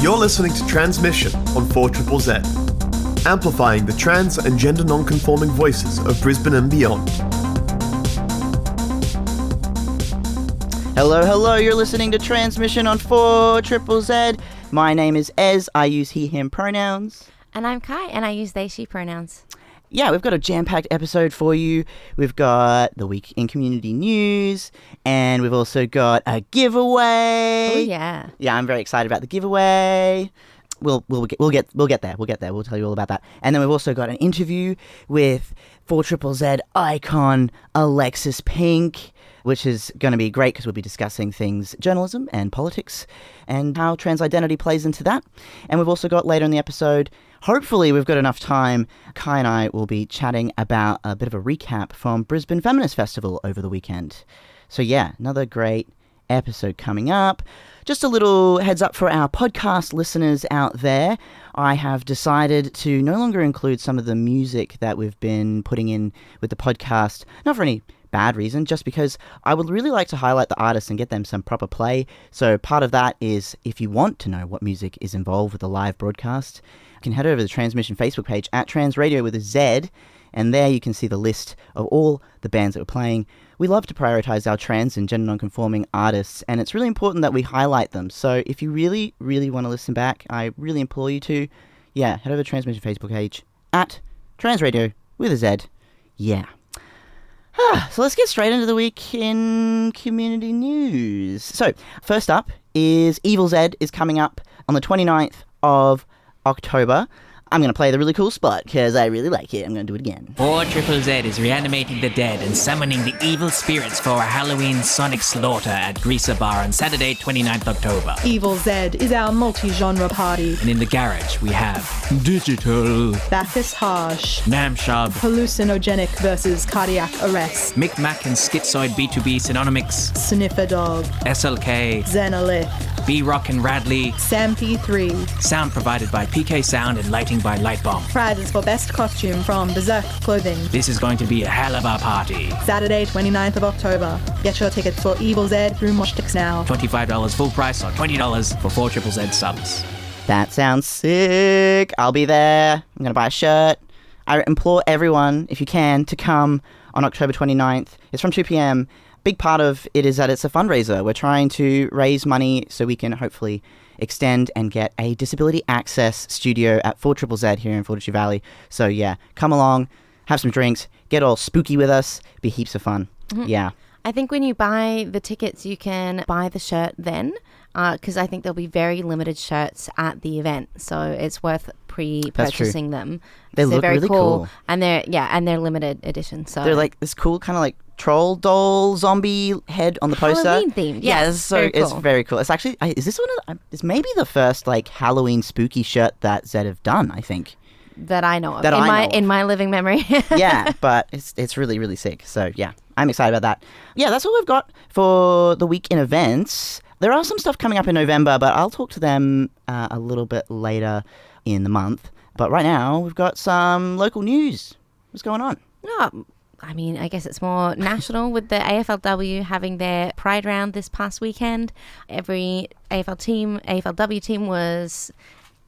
You're listening to Transmission on 4ZZZ, amplifying the trans and gender non-conforming voices of Brisbane and beyond. Hello, you're listening to Transmission on 4ZZZ. My name is Ez, I use he, him pronouns. And I'm Kai, and I use they, she pronouns. Yeah, we've got a jam-packed episode for you. We've got the week in community news, and we've also got a giveaway. Oh yeah. Yeah, I'm very excited about the giveaway. We'll get there. We'll tell you all about that. And then we've also got an interview with 4ZZZ icon Alexis Pink, which is going to be great because we'll be discussing things, journalism and politics, and how trans identity plays into that. And we've also got later in the episode, hopefully we've got enough time, Kai and I will be chatting about a bit of a recap from Brisbane Feminist Festival over the weekend. So yeah, another great episode coming up. Just a little heads up for our podcast listeners out there. I have decided to no longer include some of the music that we've been putting in with the podcast, not for any bad reason, just because I would really like to highlight the artists and get them some proper play. So part of that is, if you want to know what music is involved with the live broadcast, you can head over to the Transmission Facebook page at Trans Radio with a Z, and there you can see the list of all the bands that we're playing. We love to prioritize our trans and gender non-conforming artists, and it's really important that we highlight them. So if you really, really want to listen back, I really implore you to, head over to the Transmission Facebook page at Trans Radio with a Z. Yeah. So let's get straight into the week in community news. So first up is Evil Z is coming up on the 29th of October. I'm going to play the really cool spot because I really like it. I'm going to do it again. 4ZZZ is reanimating the dead and summoning the evil spirits for a Halloween sonic slaughter at Greaser Bar on Saturday, 29th October. Evil Z is our multi-genre party. And in the garage, we have Digital, Bacchus Harsh, Namshub, Hallucinogenic versus Cardiac Arrest, Micmac and Schizoid B2B Synonymics, Sniffer Dog, SLK, Xenolith, B-Rock and Radley, Sam P3. Sound provided by PK Sound and lighting by Lightbomb. Prizes for best costume from Berserk Clothing. This is going to be a hell of a party. Saturday, 29th of October. Get your tickets for Evil Z through Moshtics now. $25 full price or $20 for 4ZZZ subs. That sounds sick. I'll be there. I'm going to buy a shirt. I implore everyone, if you can, to come on October 29th. It's from 2 p.m. Big part of it is that it's a fundraiser. We're trying to raise money so we can hopefully extend and get a disability access studio at 4ZZZ here in Fortitude Valley. So yeah, come along, have some drinks, get all spooky with us, be heaps of fun. Mm-hmm. Yeah. I think when you buy the tickets, you can buy the shirt then, because I think there'll be very limited shirts at the event. So it's worth pre-purchasing them. They look very really cool. And they're limited edition. So they're like this cool kind of like troll doll zombie head on the poster. Halloween themed. Yeah, it's very cool. It's actually, is this it's maybe the first like Halloween spooky shirt that Zed have done, I think. That I know of. In my living memory. Yeah, but it's really, really sick. So yeah, I'm excited about that. Yeah, that's all we've got for the week in events. There are some stuff coming up in November, but I'll talk to them a little bit later in the month. But right now, we've got some local news. What's going on? No, I mean, I guess it's more national with the AFLW having their Pride round this past weekend. Every AFLW team was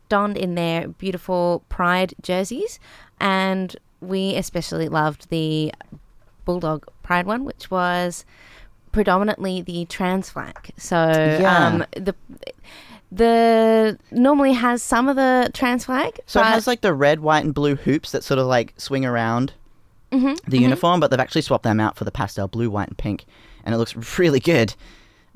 donned in their beautiful Pride jerseys, and we especially loved the Bulldog Pride one, which was predominantly the trans flag. So the normally has some of the trans flag. So it has like the red, white, and blue hoops that sort of like swing around the uniform, but they've actually swapped them out for the pastel blue, white, and pink, and it looks really good.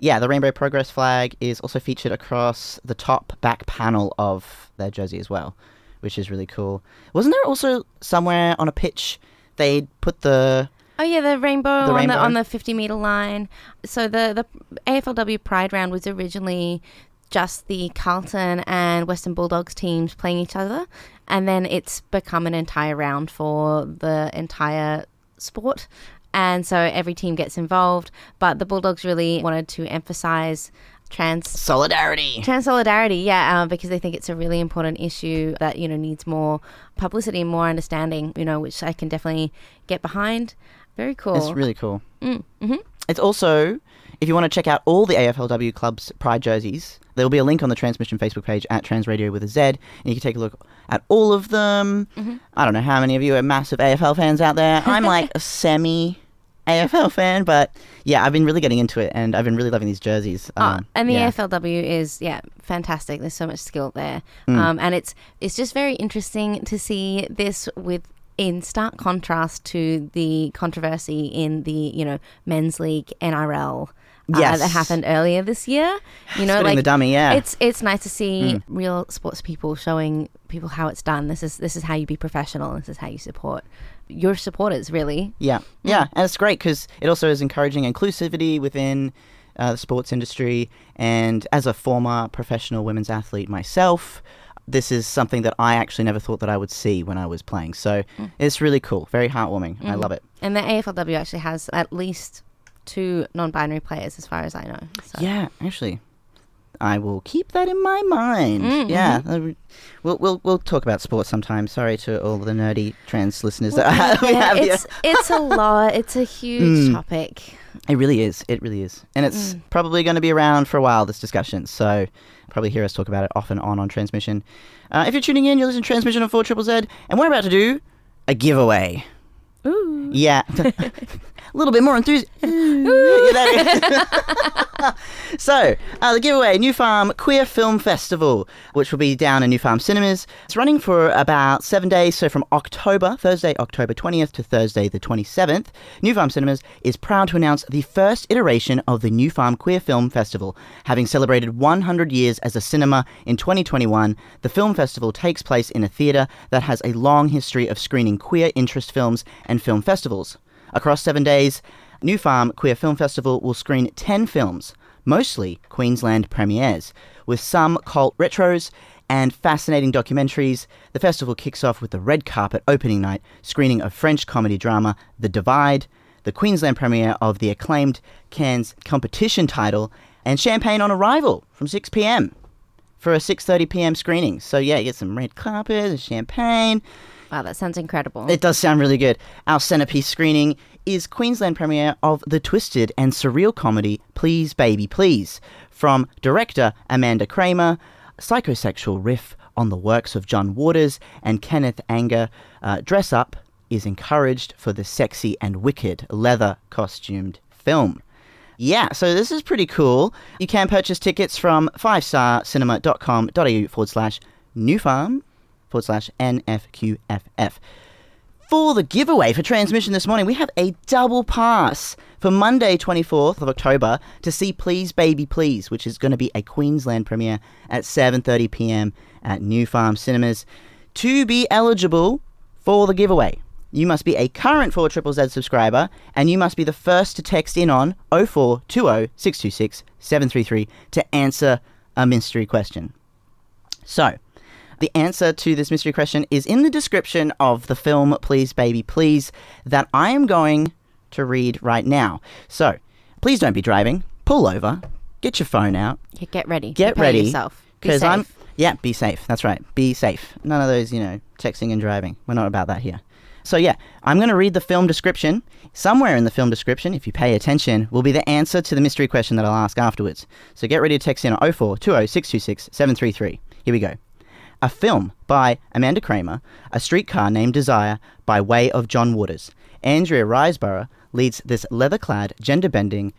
Yeah, the Rainbow Progress flag is also featured across the top back panel of their jersey as well, which is really cool. Wasn't there also somewhere on a pitch they put the... Oh yeah, the rainbow on the 50-meter line. So the AFLW Pride round was originally just the Carlton and Western Bulldogs teams playing each other, and then it's become an entire round for the entire sport. And so every team gets involved, but the Bulldogs really wanted to emphasise trans Solidarity. solidarity, because they think it's a really important issue that, needs more publicity and more understanding, which I can definitely get behind. Very cool. It's really cool. Mm-hmm. It's also, if you want to check out all the AFLW club's pride jerseys, there will be a link on the Transmission Facebook page at Transradio with a Z, and you can take a look at all of them. Mm-hmm. I don't know how many of you are massive AFL fans out there. I'm like a semi-AFL fan, but yeah, I've been really getting into it, and I've been really loving these jerseys. And the yeah. AFLW is, fantastic. There's so much skill there. And it's just very interesting to see this in stark contrast to the controversy in the, men's league NRL Yes. that happened earlier this year. Spitting the dummy, yeah. It's nice to see real sports people showing people how it's done. This is how you be professional. This is how you support your supporters, really. Yeah, and it's great because it also is encouraging inclusivity within the sports industry. And as a former professional women's athlete myself, this is something that I actually never thought that I would see when I was playing. So it's really cool, very heartwarming. I love it. And the AFLW actually has at least 2 non-binary players, as far as I know. So. Yeah, actually, I will keep that in my mind. Yeah, we'll talk about sports sometime. Sorry to all the nerdy trans listeners that we have here. It's a lot. It's a huge topic. It really is. And it's probably going to be around for a while, this discussion. So probably hear us talk about it off and on Transmission. If you're tuning in, you're listening to Transmission on 4ZZZ, and we're about to do a giveaway. Ooh. Yeah. A little bit more enthusiasm. So, the giveaway, New Farm Queer Film Festival, which will be down in New Farm Cinemas. It's running for about 7 days, so from Thursday, October 20th to Thursday the 27th. New Farm Cinemas is proud to announce the first iteration of the New Farm Queer Film Festival. Having celebrated 100 years as a cinema in 2021, the film festival takes place in a theatre that has a long history of screening queer interest films and film festivals. Across 7 days, New Farm Queer Film Festival will screen 10 films, mostly Queensland premieres, with some cult retros and fascinating documentaries. The festival kicks off with the red carpet opening night screening of French comedy drama The Divide, the Queensland premiere of the acclaimed Cannes competition title, and Champagne on Arrival from 6 p.m. for a 6:30 p.m. screening. So yeah, you get some red carpet and champagne. Wow, that sounds incredible. It does sound really good. Our centerpiece screening is Queensland premiere of the twisted and surreal comedy Please Baby Please, from director Amanda Kramer, psychosexual riff on the works of John Waters and Kenneth Anger. Dress up is encouraged for the sexy and wicked leather costumed film. Yeah, so this is pretty cool. You can purchase tickets from 5starcinema.com.au/newfarm/NFQFF. For the giveaway for Transmission this morning, we have a double pass for Monday 24th of October to see Please Baby Please, which is going to be a Queensland premiere at 7:30 p.m. at New Farm Cinemas. To be eligible for the giveaway, you must be a current 4ZZZ subscriber, and you must be the first to text in on 0420 626 733 to answer a mystery question. So, the answer to this mystery question is in the description of the film Please Baby Please that I am going to read right now. So, please don't be driving. Pull over. Get your phone out. Yeah, get ready. Get Prepare ready. yourself. Be safe. Be safe. That's right. Be safe. None of those, texting and driving. We're not about that here. So yeah, I'm going to read the film description. Somewhere in the film description, if you pay attention, will be the answer to the mystery question that I'll ask afterwards. So get ready to text in on 0420 626 733. Here we go. A film by Amanda Kramer, A Streetcar Named Desire by way of John Waters. Andrea Riseborough leads this leather-clad, gender-bending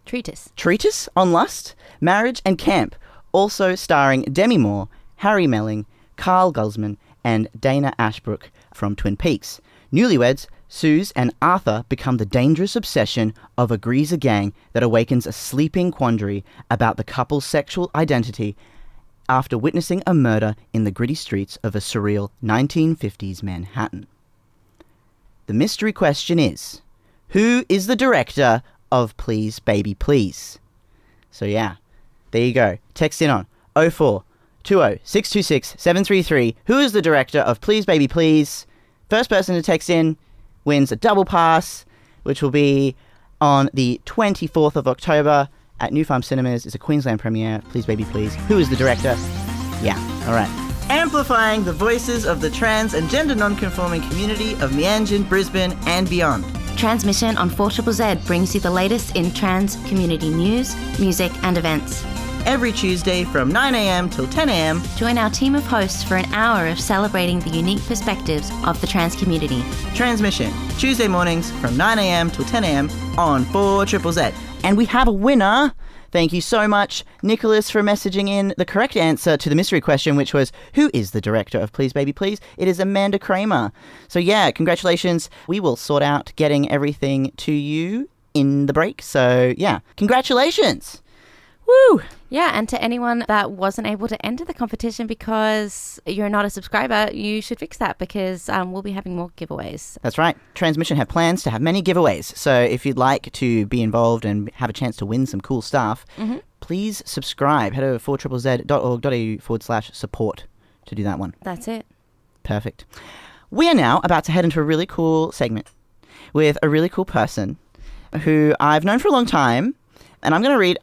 treatise on lust, marriage and camp, also starring Demi Moore, Harry Melling, Carl Guzman and Dana Ashbrook from Twin Peaks. Newlyweds, Suze and Arthur become the dangerous obsession of a greaser gang that awakens a sleeping quandary about the couple's sexual identity after witnessing a murder in the gritty streets of a surreal 1950s Manhattan. The mystery question is, who is the director of Please Baby Please? So yeah, there you go. Text in on 0420 626 733. Who is the director of Please Baby Please? First person to text in wins a double pass, which will be on the 24th of October at New Farm Cinemas. It's a Queensland premiere. Please, baby, please. Who is the director? Yeah, all right. Amplifying the voices of the trans and gender non-conforming community of Meanjin, Brisbane and beyond. Transmission on 4ZZZ brings you the latest in trans community news, music and events. Every Tuesday from 9am till 10am. Join our team of hosts for an hour of celebrating the unique perspectives of the trans community. Transmission, Tuesday mornings from 9am till 10am on 4ZZZ. And we have a winner. Thank you so much, Nicholas, for messaging in the correct answer to the mystery question, which was, who is the director of Please Baby Please? It is Amanda Kramer. So yeah, congratulations. We will sort out getting everything to you in the break. So yeah, congratulations. Woo! Yeah, and to anyone that wasn't able to enter the competition because you're not a subscriber, you should fix that because we'll be having more giveaways. That's right. Transmission have plans to have many giveaways. So if you'd like to be involved and have a chance to win some cool stuff, please subscribe. Head over 4ZZZ.org.au/support to do that one. That's it. Perfect. We are now about to head into a really cool segment with a really cool person who I've known for a long time, and I'm going to read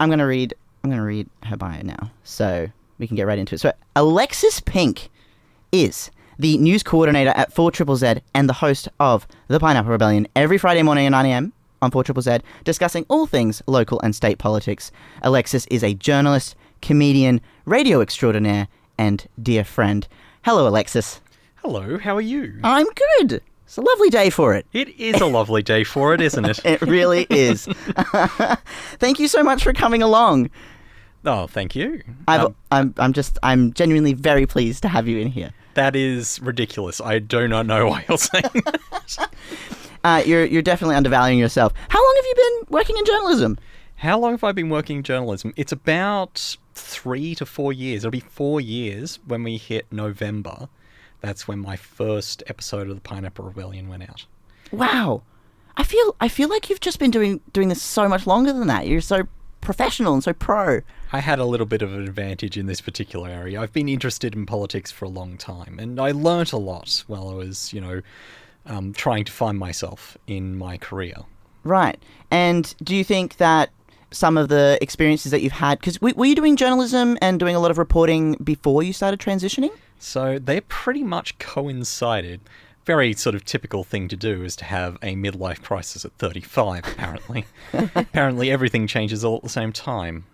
her bio now, so we can get right into it. So Alexis Pink is the news coordinator at 4ZZZ and the host of The Pineapple Rebellion every Friday morning at 9am on 4ZZZ, discussing all things local and state politics. Alexis is a journalist, comedian, radio extraordinaire, and dear friend. Hello, Alexis. Hello, how are you? I'm good. It's a lovely day for it. It is a lovely day for it, isn't it? It really is. Thank you so much for coming along. Oh, thank you. I'm genuinely very pleased to have you in here. That is ridiculous. I do not know why you're saying that. You're definitely undervaluing yourself. How long have you been working in journalism? How long have I been working in journalism? It's about 3 to 4 years. It'll be 4 years when we hit November. That's when my first episode of the Pineapple Rebellion went out. Wow. I feel like you've just been doing this so much longer than that. You're so professional and so pro. I had a little bit of an advantage in this particular area. I've been interested in politics for a long time, and I learnt a lot while I was, trying to find myself in my career. Right. And do you think that some of the experiences that you've had, because were you doing journalism and doing a lot of reporting before you started transitioning? So they're pretty much coincided. Very sort of typical thing to do is to have a midlife crisis at 35, apparently. Apparently everything changes all at the same time.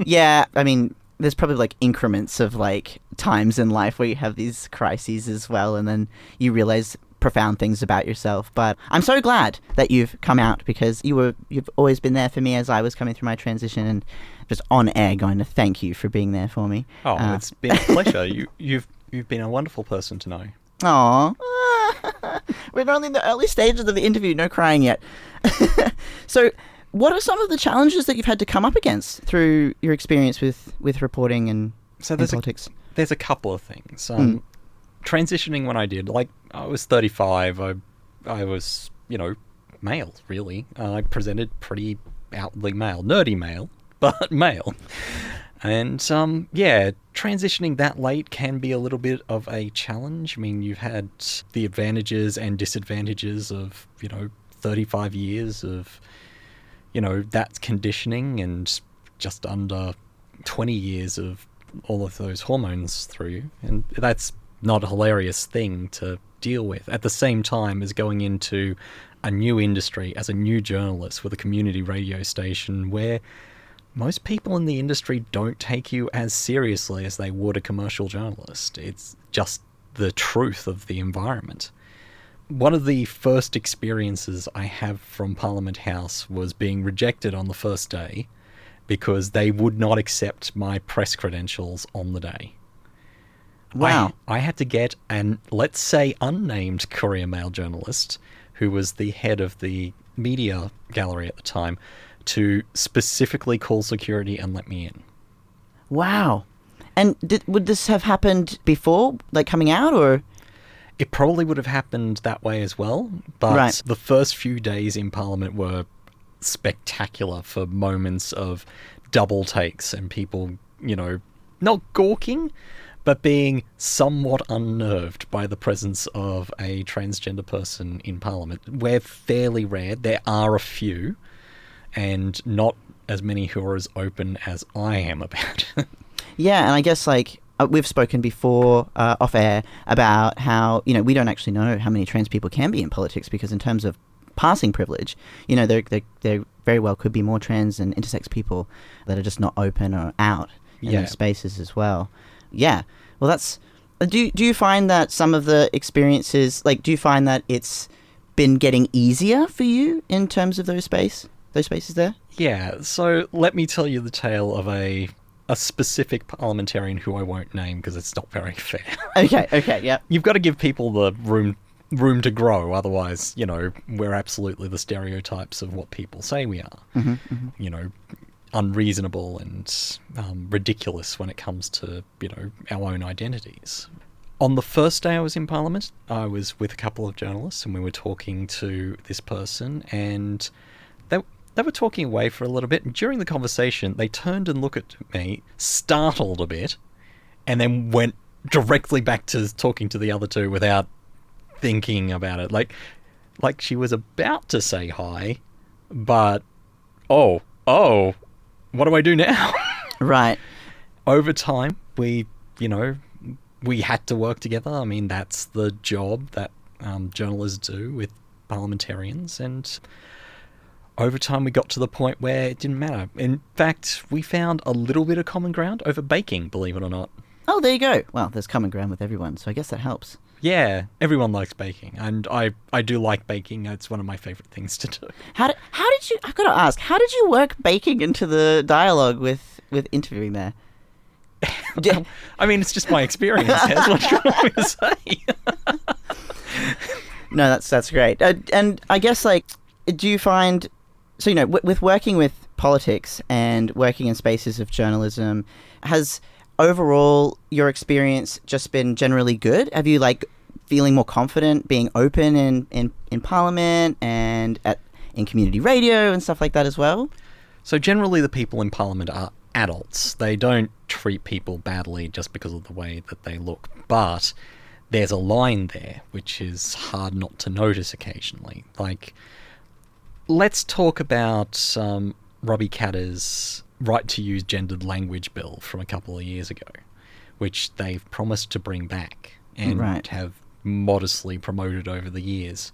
Yeah, I mean, there's probably like increments of like times in life where you have these crises as well, and then you realize profound things about yourself. But I'm so glad that you've come out, because you've always been there for me as I was coming through my transition, and just on air going to thank you for being there for me. Oh, it's been a pleasure. You've been a wonderful person to know. Aww. We're only in the early stages of the interview, no crying yet. So what are some of the challenges that you've had to come up against through your experience with reporting and politics? There's a couple of things. Transitioning when I did, I was 35, I was, male, really. I presented pretty outwardly male. Nerdy male, but male. And, transitioning that late can be a little bit of a challenge. I mean, you've had the advantages and disadvantages of, 35 years of, that conditioning, and just under 20 years of all of those hormones through you. And that's not a hilarious thing to deal with. At the same time as going into a new industry as a new journalist with a community radio station where most people in the industry don't take you as seriously as they would a commercial journalist. It's just the truth of the environment. One of the first experiences I have from Parliament House was being rejected on the first day because they would not accept my press credentials on the day. Wow. I had to get an, let's say, unnamed Courier Mail journalist, who was the head of the media gallery at the time, to specifically call security and let me in. Wow. And would this have happened before, coming out, or? It probably would have happened that way as well, but right. The first few days in Parliament were spectacular for moments of double takes and people, not gawking, but being somewhat unnerved by the presence of a transgender person in Parliament. We're fairly rare. There are a few, and not as many who are as open as I am about it. Yeah, and I guess like we've spoken before off air about how, you know, we don't actually know how many trans people can be in politics, because in terms of passing privilege, you know, there very well could be more trans and intersex people that are just not open or out in those spaces as well. Yeah. Well, that's... Do you find that some of the experiences, like, do you find that it's been getting easier for you in terms of those spaces there? Yeah, so let me tell you the tale of a specific parliamentarian who I won't name because it's not very fair. Okay, yeah. You've got to give people the room to grow, otherwise, you know, we're absolutely the stereotypes of what people say we are. You know, unreasonable and ridiculous when it comes to, you know, our own identities. On the first day I was in Parliament, I was with a couple of journalists and we were talking to this person, and they were talking away for a little bit, and during the conversation they turned and looked at me, startled a bit, and then went directly back to talking to the other two without thinking about it. Like she was about to say hi, but oh, what do I do now? Right. Over time, we had to work together. I mean, that's the job that journalists do with parliamentarians. And over time, we got to the point where it didn't matter. In fact, we found a little bit of common ground over baking, believe it or not. Oh, there you go. Well, there's common ground with everyone, so I guess that helps. Yeah, everyone likes baking, and I do like baking. It's one of my favourite things to do. How did you? I've got to ask. How did you work baking into the dialogue with interviewing there? I mean, it's just my experience. That's what you want me to say. No, that's great. And I guess, like, do you find, so, you know, with working with politics and working in spaces of journalism, has overall your experience just been generally good? Have you, like, feeling more confident being open in Parliament and in community radio and stuff like that as well? So generally the people in Parliament are adults. They don't treat people badly just because of the way that they look. But there's a line there which is hard not to notice occasionally. Like, let's talk about Robbie Katter's right to use gendered language bill from a couple of years ago, which they've promised to bring back and have modestly promoted over the years.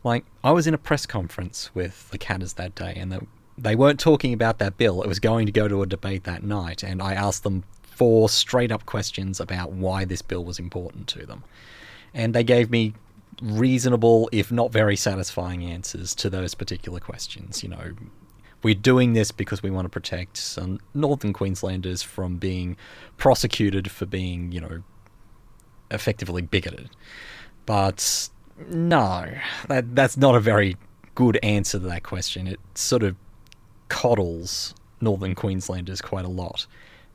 Like, I was in a press conference with the Katters that day, and they weren't talking about that bill. It was going to go to a debate that night, and I asked them 4 straight-up questions about why this bill was important to them. And they gave me reasonable, if not very satisfying answers to those particular questions. You know, we're doing this because we want to protect some Northern Queenslanders from being prosecuted for being, you know, effectively bigoted. But no, that's not a very good answer to that question. It sort of coddles Northern Queenslanders quite a lot.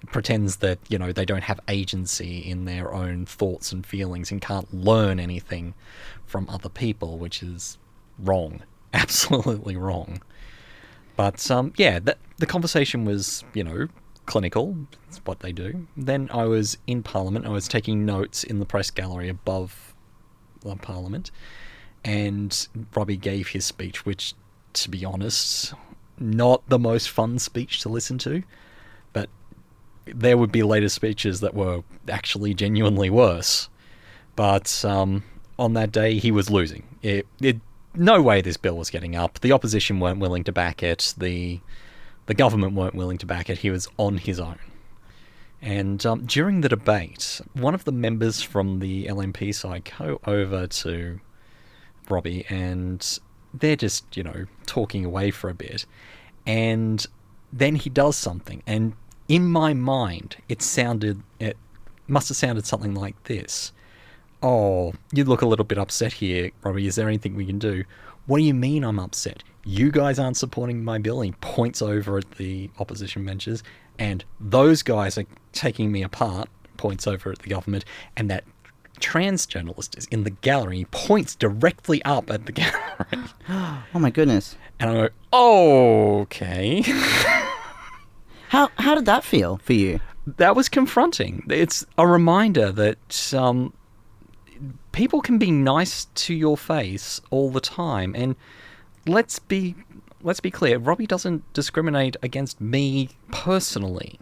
It pretends that, you know, they don't have agency in their own thoughts and feelings and can't learn anything from other people, which is wrong. Absolutely wrong. But, the conversation was, you know, clinical. It's what they do. Then I was in Parliament. I was taking notes in the press gallery above the Parliament. And Robbie gave his speech, which, to be honest, not the most fun speech to listen to. But there would be later speeches that were actually genuinely worse. But on that day, he was losing. No way this bill was getting up. The opposition weren't willing to back it. The government weren't willing to back it. He was on his own. And during the debate, one of the members from the LNP side go over to Robbie, and they're just, you know, talking away for a bit. And then he does something. And in my mind, it must have sounded something like this. Oh, you look a little bit upset here, Robbie. Is there anything we can do? What do you mean I'm upset? You guys aren't supporting my bill. He points over at the opposition benches, and those guys are taking me apart, points over at the government, and that trans journalist is in the gallery. He points directly up at the gallery. Oh my goodness. And I go, okay. How did that feel for you? That was confronting. It's a reminder that people can be nice to your face all the time, and let's be let's be clear, Robbie doesn't discriminate against me personally.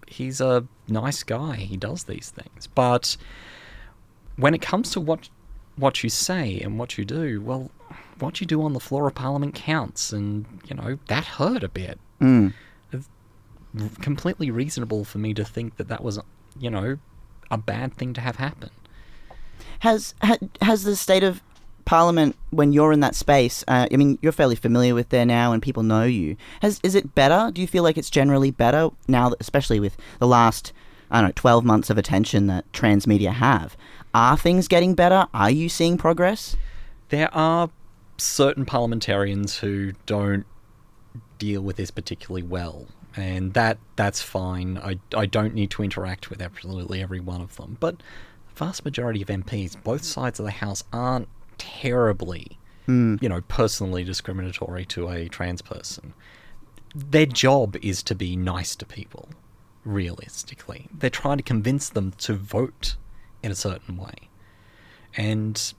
He's a nice guy. He does these things. But when it comes to what you say and what you do, well, what you do on the floor of Parliament counts. And, that hurt a bit. It's completely reasonable for me to think that was, a bad thing to have happen. Has the state of Parliament, when you're in that space, you're fairly familiar with there now and people know you. Is it better? Do you feel like it's generally better now, especially with the last, 12 months of attention that trans media have? Are things getting better? Are you seeing progress? There are certain parliamentarians who don't deal with this particularly well, and that's fine. I don't need to interact with absolutely every one of them. But the vast majority of MPs, both sides of the House, aren't terribly, personally discriminatory to a trans person. Their job is to be nice to people, realistically. They're trying to convince them to vote in a certain way. And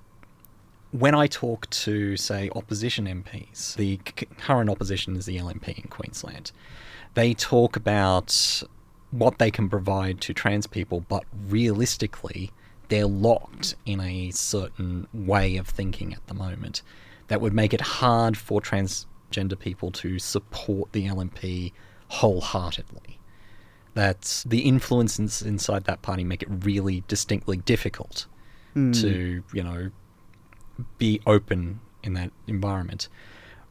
when I talk to, say, opposition MPs, the current opposition is the LNP in Queensland, they talk about what they can provide to trans people, but realistically, they're locked in a certain way of thinking at the moment that would make it hard for transgender people to support the LNP wholeheartedly. That the influences inside that party make it really distinctly difficult to, be open in that environment.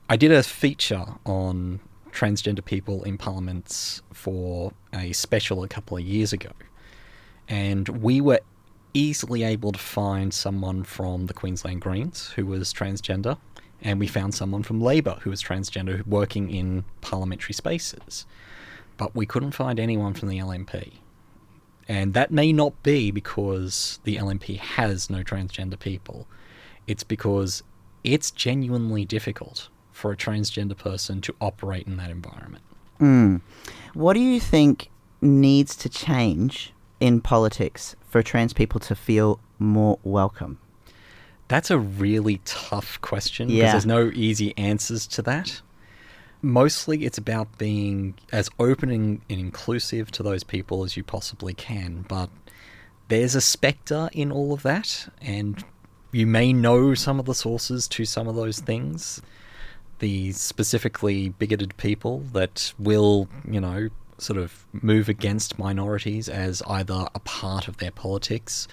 I did a feature on transgender people in parliaments for a special a couple of years ago, and we were easily able to find someone from the Queensland Greens who was transgender, and we found someone from Labor who was transgender working in parliamentary spaces. But we couldn't find anyone from the LNP. And that may not be because the LNP has no transgender people. It's because it's genuinely difficult for a transgender person to operate in that environment. What do you think needs to change in politics for trans people to feel more welcome? That's a really tough question because there's no easy answers to that. Mostly it's about being as open and inclusive to those people as you possibly can, but there's a spectre in all of that, and you may know some of the sources to some of those things. The specifically bigoted people that will, sort of move against minorities as either a part of their politics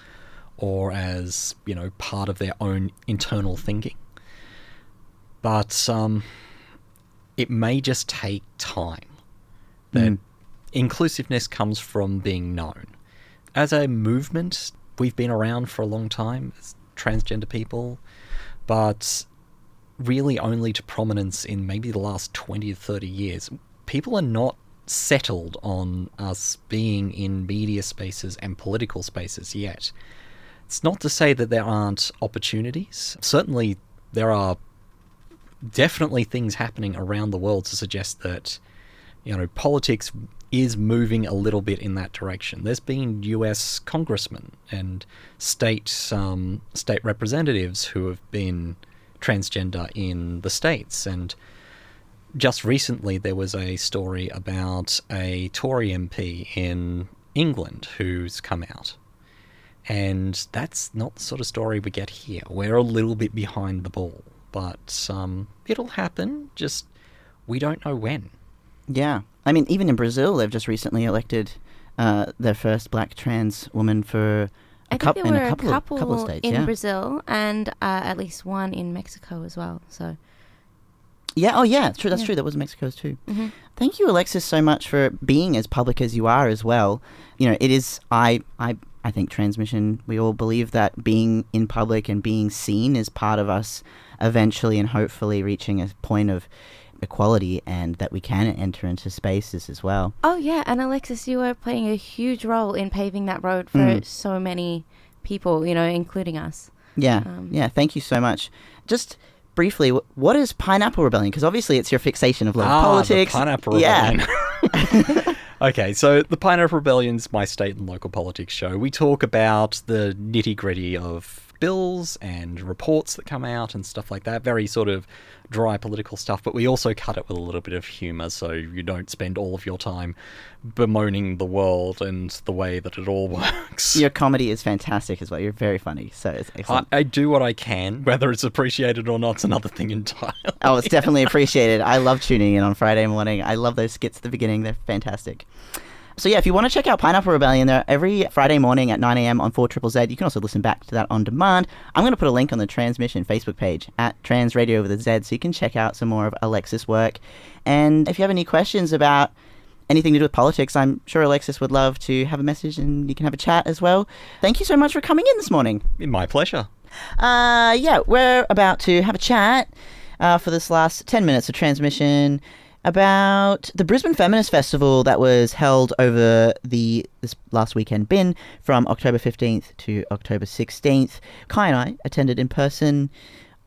or as, part of their own internal thinking. But it may just take time. That inclusiveness comes from being known. As a movement, we've been around for a long time as transgender people, but really only to prominence in maybe the last 20 to 30 years. People are not settled on us being in media spaces and political spaces yet. It's not to say that there aren't opportunities. Certainly there are definitely things happening around the world to suggest that, politics is moving a little bit in that direction. There's been US congressmen and state representatives who have been transgender in the States, and just recently there was a story about a Tory MP in England who's come out. And that's not the sort of story we get here. We're a little bit behind the ball. But it'll happen, just we don't know when. Yeah. I mean, even in Brazil, they've just recently elected their first black trans woman for a couple of states. In Brazil, and at least one in Mexico as well. So. Yeah, true. That's true. That was Mexico's too. Mm-hmm. Thank you, Alexis, so much for being as public as you are as well. It is, I think Tranzmission, we all believe that being in public and being seen is part of us eventually and hopefully reaching a point of equality, and that we can enter into spaces as well. Oh, yeah. And Alexis, you are playing a huge role in paving that road for so many people, including us. Yeah. Thank you so much. Just briefly, what is Pineapple Rebellion? Because obviously it's your fixation of love politics. The Pineapple Rebellion. Yeah. Okay, so the Pineapple Rebellion's my state and local politics show. We talk about the nitty-gritty of bills and reports that come out and stuff like that. Very sort of dry political stuff, but we also cut it with a little bit of humour, so you don't spend all of your time bemoaning the world and the way that it all works. Your comedy is fantastic as well. You're very funny, so it's excellent. I do what I can. Whether it's appreciated or not, it's another thing entirely. Oh, it's definitely appreciated. I love tuning in on Friday morning. I love those skits at the beginning. They're fantastic. So yeah, if you want to check out Pineapple Rebellion, they're every Friday morning at 9 a.m. on 4ZZZ. You can also listen back to that on demand. I'm going to put a link on the Transmission Facebook page at Trans Radio with a Z, so you can check out some more of Alexis' work. And if you have any questions about anything to do with politics, I'm sure Alexis would love to have a message and you can have a chat as well. Thank you so much for coming in this morning. My pleasure. Yeah, we're about to have a chat for this last 10 minutes of transmission about the Brisbane Feminist Festival that was held over this last weekend bin from October 15th to October 16th. Kai and I attended in person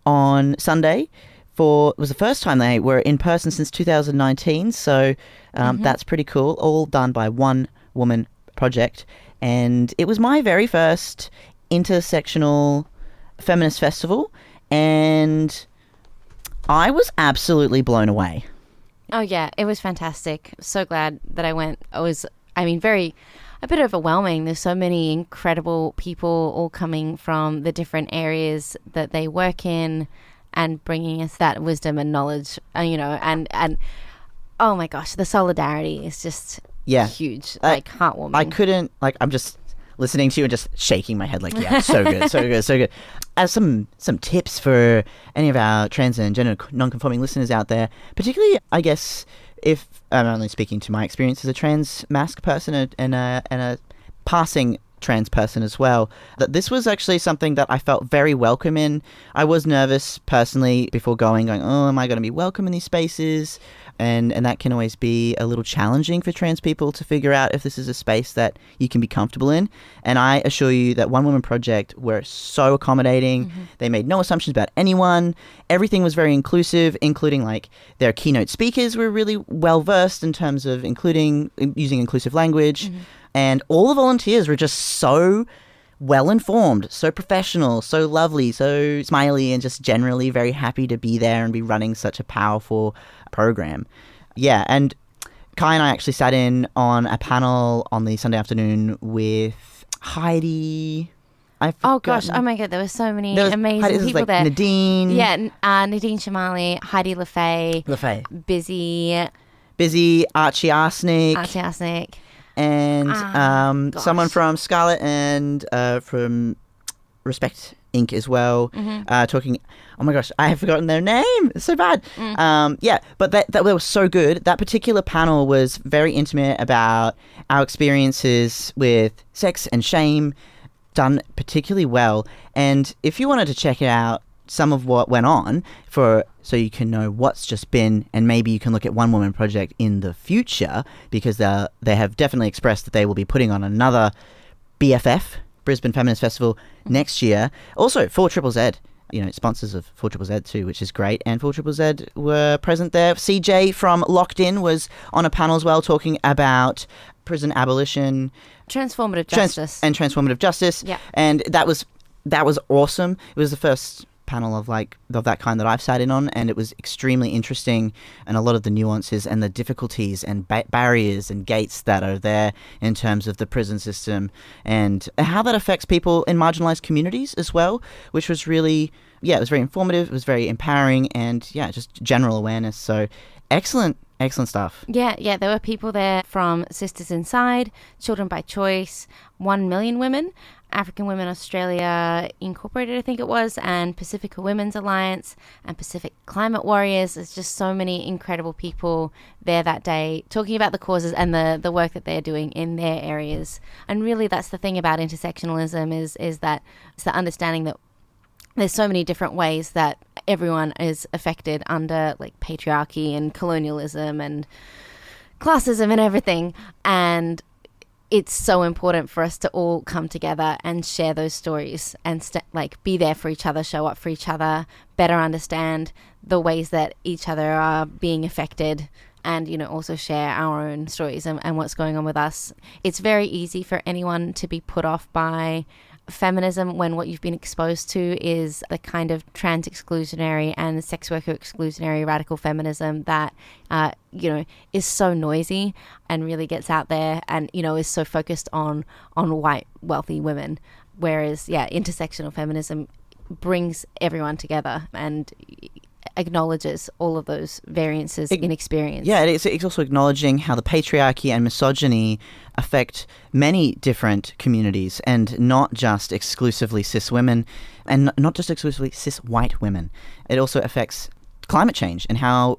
on Sunday. It was the first time they were in person since 2019, so that's pretty cool. All done by one woman project, and it was my very first intersectional feminist festival, and I was absolutely blown away. Oh, yeah, it was fantastic. So glad that I went. It was, a bit overwhelming. There's so many incredible people all coming from the different areas that they work in and bringing us that wisdom and knowledge, and oh my gosh, the solidarity is just huge, heartwarming. I couldn't, I'm just listening to you and just shaking my head so good, so good, so good. As some tips for any of our trans and gender non-conforming listeners out there, particularly, I guess, if I'm only speaking to my experience as a trans masc person and a passing trans person as well, that this was actually something that I felt very welcome in. I was nervous personally before going, oh, am I going to be welcome in these spaces? And that can always be a little challenging for trans people to figure out if this is a space that you can be comfortable in. And I assure you that One Woman Project were so accommodating. Mm-hmm. They made no assumptions about anyone. Everything was very inclusive, including their keynote speakers were really well versed in terms of using inclusive language. Mm-hmm. And all the volunteers were just so well-informed, so professional, so lovely, so smiley, and just generally very happy to be there and be running such a powerful program. Yeah, and Kai and I actually sat in on a panel on the Sunday afternoon with Heidi. Oh gosh, oh my god, there were so many amazing people there. Nadine. Yeah, Nadine Shamali, Heidi LaFay. Busy, Archie Arsenic. And someone from Scarlet and from Respect Inc. as well, talking. Oh my gosh, I have forgotten their name. It's so bad. But that was so good. That particular panel was very intimate about our experiences with sex and shame, done particularly well. And if you wanted to check it out, some of what went on so you can know what's just been, and maybe you can look at One Woman Project in the future, because they have definitely expressed that they will be putting on another BFF, Brisbane Feminist Festival, next year. Also, 4ZZZ, sponsors of 4ZZZ too, which is great, and 4ZZZ were present there. CJ from Locked In was on a panel as well, talking about prison abolition, transformative justice. Yeah, and that was awesome. It was the first panel of that kind that I've sat in on, and it was extremely interesting, and a lot of the nuances and the difficulties and barriers and gates that are there in terms of the prison system and how that affects people in marginalized communities as well, which was really, it was very informative, it was very empowering, and just general awareness. So excellent stuff. Yeah, there were people there from Sisters Inside, Children by Choice, 1 Million Women, African Women Australia Incorporated, I think it was, and Pacifica Women's Alliance and Pacific Climate Warriors. There's just so many incredible people there that day talking about the causes and the work that they're doing in their areas. And really that's the thing about intersectionalism is that it's the understanding that there's so many different ways that everyone is affected under patriarchy and colonialism and classism and everything. And it's so important for us to all come together and share those stories and be there for each other, show up for each other, better understand the ways that each other are being affected, and also share our own stories and what's going on with us. It's very easy for anyone to be put off by feminism when what you've been exposed to is the kind of trans exclusionary and sex worker exclusionary radical feminism that is so noisy and really gets out there and is so focused on white wealthy women, whereas intersectional feminism brings everyone together and acknowledges all of those variances in experience. Yeah, it's also acknowledging how the patriarchy and misogyny affect many different communities and not just exclusively cis women and not just exclusively cis white women. It also affects climate change and how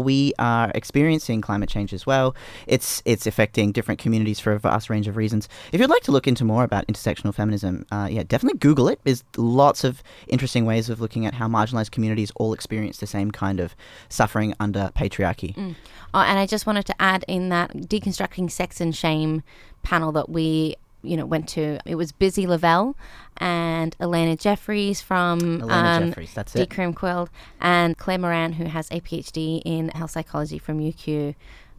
we are experiencing climate change as well. It's affecting different communities for a vast range of reasons. If you'd like to look into more about intersectional feminism, definitely Google it. There's lots of interesting ways of looking at how marginalized communities all experience the same kind of suffering under patriarchy. Oh, and I just wanted to add in that Deconstructing Sex and Shame panel that we went to, it was Busy Lavelle and Elena Jeffries from Decrim Quill and Claire Moran, who has a PhD in health psychology from UQ.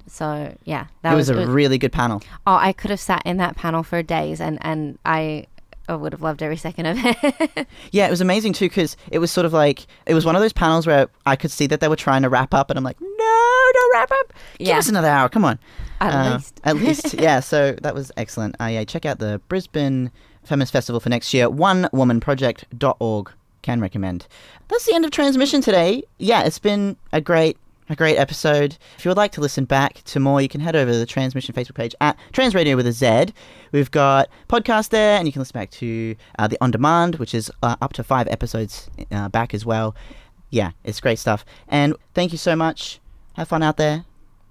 So yeah, it was a really good panel. Oh, I could have sat in that panel for days and I would have loved every second of it. Yeah, it was amazing too, because it was sort of like, it was one of those panels where I could see that they were trying to wrap up and I'm like, no, don't wrap up. Give us another hour, come on. At least, yeah, so that was excellent. Check out the Brisbane Feminist Festival for next year, onewomanproject.org, can recommend. That's the end of Transmission today. Yeah, it's been a great episode. If you would like to listen back to more, you can head over to the Transmission Facebook page at Trans Radio with a Z. We've got podcast there, and you can listen back to the On Demand, which is up to 5 episodes back as well. Yeah, it's great stuff. And thank you so much. Have fun out there.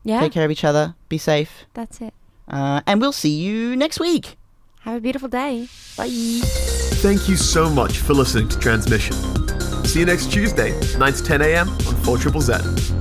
Yeah. Take care of each other. Be safe. That's it. And we'll see you next week. Have a beautiful day. Bye. Thank you so much for listening to Transmission. See you next Tuesday, 9 to 10 a.m. on 4ZZZ.